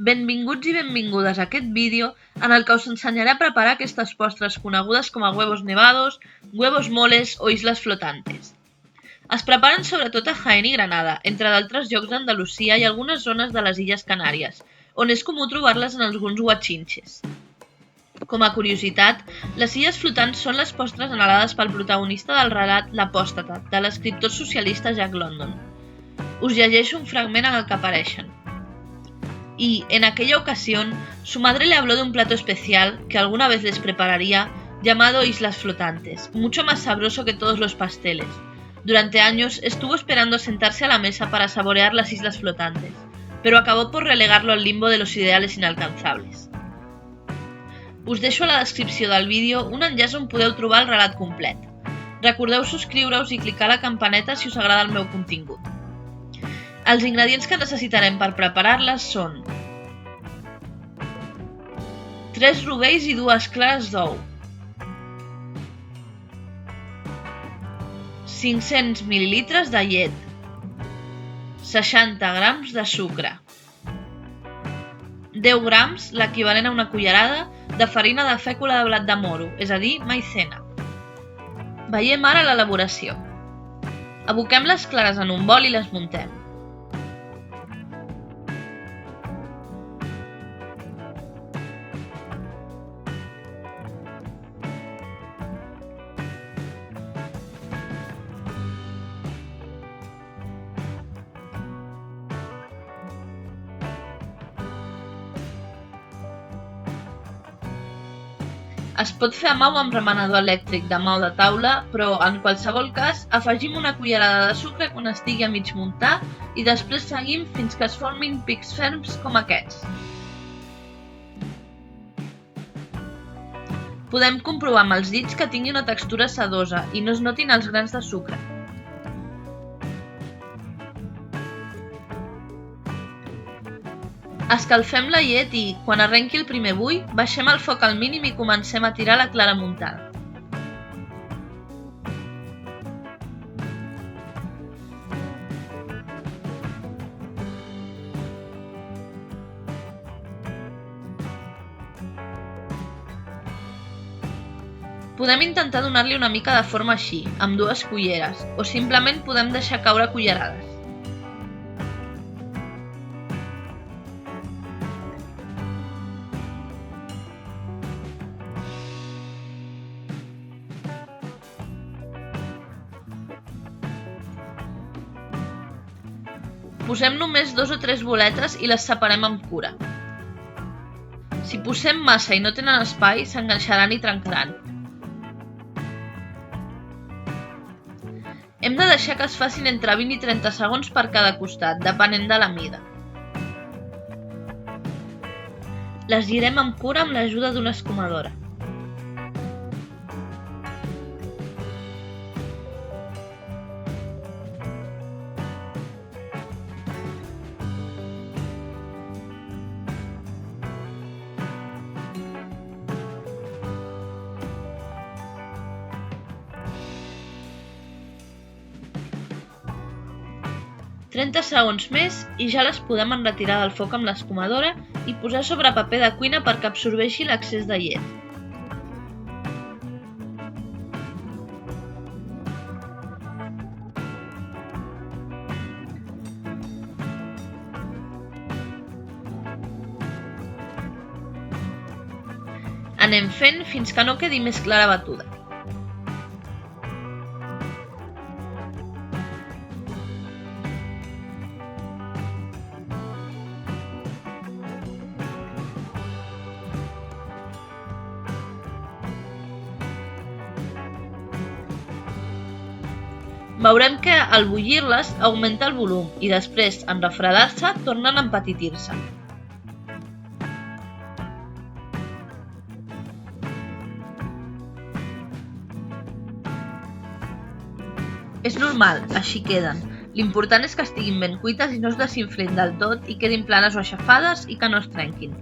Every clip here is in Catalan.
Benvinguts i benvingudes a aquest vídeo en el que us ensenyaré a preparar aquestes postres conegudes com a huevos nevados, huevos moles o islas flotantes. Es preparen sobretot a Jaén i Granada, entre d'altres llocs d'Andalusia i algunes zones de les Illes Canàries, on és comú trobar-les en alguns guachinches. Com a curiositat, les illes flotants són les postres anhelades pel protagonista del relat L'Apòstata, de l'escriptor socialista Jack London. Us llegeixo un fragment en el que apareixen. Y, en aquella ocasión, su madre le habló de un plato especial que alguna vez les prepararía, llamado Islas Flotantes, mucho más sabroso que todos los pasteles. Durante años estuvo esperando sentarse a la mesa para saborear las Islas Flotantes, pero acabó por relegarlo al limbo de los ideales inalcanzables. Us deixo a la descripció del vídeo un enllaç on podeu trobar el relat complet. Recordeu subscriure-us i clicar a la campaneta si us agrada el meu contingut. Els ingredients que necessitarem per preparar-les són 3 rovells i 2 clares d'ou, 500 ml de llet, 60 grams de sucre, 10 grams, l'equivalent a una cullerada, de farina de fècula de blat de moro, és a dir, maicena. Veiem ara l'elaboració. Aboquem les clares en un bol i les muntem. Es pot fer a mà o amb remenador elèctric de mà o de taula, però, en qualsevol cas, afegim una cullerada de sucre quan estigui a mig muntar i després seguim fins que es formin pics ferms com aquests. Podem comprovar amb els dits que tingui una textura sedosa i no es notin els grans de sucre. Escalfem la llet i, quan arrenqui el primer bull, baixem el foc al mínim i comencem a tirar la clara muntada. Podem intentar donar-li una mica de forma així, amb 2 culleres, o simplement podem deixar caure cullerades. Posem només 2 o 3 boletes i les separem amb cura. Si posem massa i no tenen espai, s'enganxaran i trencaran. Hem de deixar que es facin entre 20 i 30 segons per cada costat, depenent de la mida. Les girem amb cura amb l'ajuda d'una escumadora. «30 segons més i ja les podem enretirar del foc amb l'escumadora i posar sobre paper de cuina perquè absorbeixi l'excés de llet. Anem fent fins que no quedi més clara batuda. Veurem que, al bullir-les, augmenta el volum i després, en refredar-se, tornen a empetitir-se. És normal, així queden. L'important és que estiguin ben cuites i no es desinflin del tot i quedin planes o aixafades i que no es trenquin.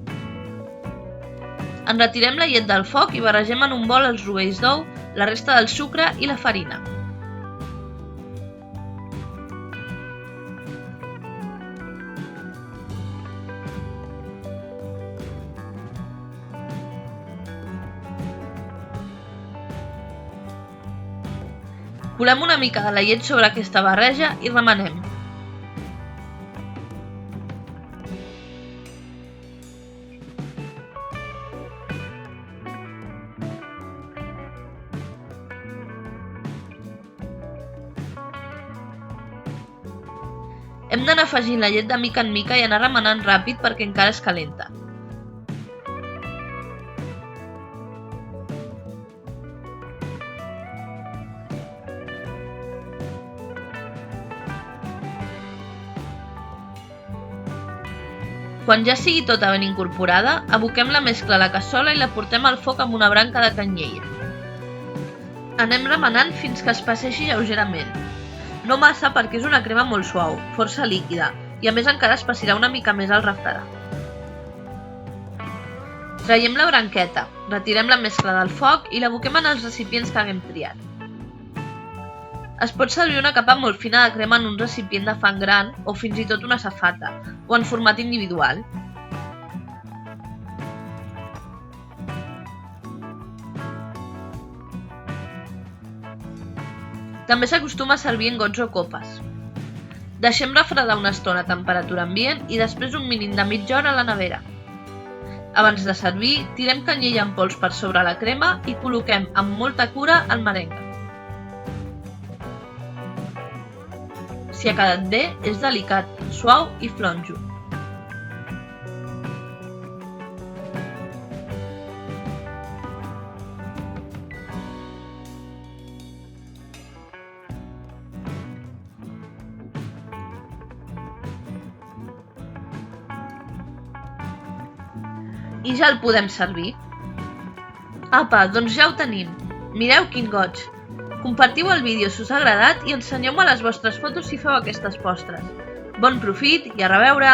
Enretirem la llet del foc i barregem en un bol els rovells d'ou, la resta del sucre i la farina. Colem una mica de la llet sobre aquesta barreja i remenem. Hem d'anar afegint la llet de mica en mica i anar remenant ràpid perquè encara és calenta. Quan ja sigui tota ben incorporada, aboquem la mescla a la cassola i la portem al foc amb una branca de canyella. Anem remenant fins que es passegi lleugerament. No massa perquè és una crema molt suau, força líquida, i a més encara es passirà una mica més al refredar. Traiem la branqueta, retirem la mescla del foc i l'aboquem en els recipients que haguem triat. Es pot servir una capa molt fina de crema en un recipient de fang gran o fins i tot una safata, o en format individual. També s'acostuma a servir en gots o copes. Deixem refredar una estona a temperatura ambient i després un mínim de mitja hora a la nevera. Abans de servir, tirem canyella en pols per sobre la crema i col·loquem amb molta cura el merengue. Si ha quedat bé, és delicat, suau i flonjo. I ja el podem servir. Apa, doncs ja ho tenim. Mireu quin goig! Compartiu el vídeo si us ha agradat i ensenyeu-me les vostres fotos si feu aquestes postres. Bon profit i a reveure!